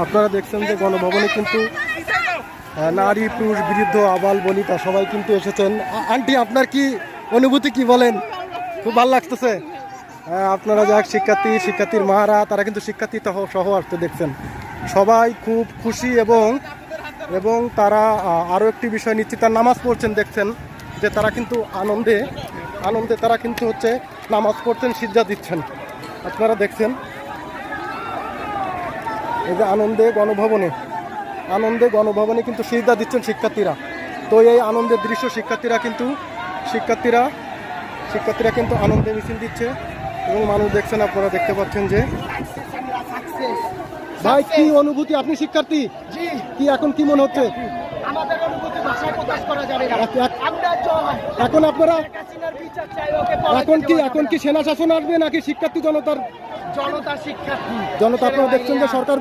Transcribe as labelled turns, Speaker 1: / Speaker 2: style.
Speaker 1: আপনারা দেখছেন যে গণভবনে কিন্তু নারী পুরুষ বৃদ্ধ আবাল বনিতা সবাই কিন্তু এসেছেন। আন্টি, আপনার কি অনুভূতি, কি বলেন? খুব ভালো লাগতেছে। আপনারা যাক শিক্ষার্থীর মারা, তারা কিন্তু শিক্ষার্থী সহ আসতে দেখছেন। সবাই খুব খুশি এবং তারা আরও একটি বিষয় নিশ্চিত, তার নামাজ পড়ছেন দেখছেন যে তারা কিন্তু আনন্দে তারা কিন্তু হচ্ছে নামাজ পড়ছেন, সিজদা দিচ্ছেন। আপনারা দেখছেন এই যে আনন্দে গণভবনে কিন্তু সিজদা দিচ্ছেন শিক্ষার্থীরা। তো এই আনন্দের দৃশ্য শিক্ষার্থীরা কিন্তু আনন্দে মিছিল দিচ্ছে এবং মানুষ দেখছেন, আপনারা দেখতে পাচ্ছেন যে। ভাই, কি অনুভূতি? আপনি শিক্ষার্থী, কি এখন কি মনে হচ্ছে?
Speaker 2: আমাদের অনুভূতি ভাষায় প্রকাশ করা যাবে না।
Speaker 1: এখন আপনারা এখন কি সেনা শাসন আসবে নাকি শিক্ষার্থী জনতা?
Speaker 2: শিক্ষার্থী
Speaker 1: আপনারা দেখছেন যে সরকার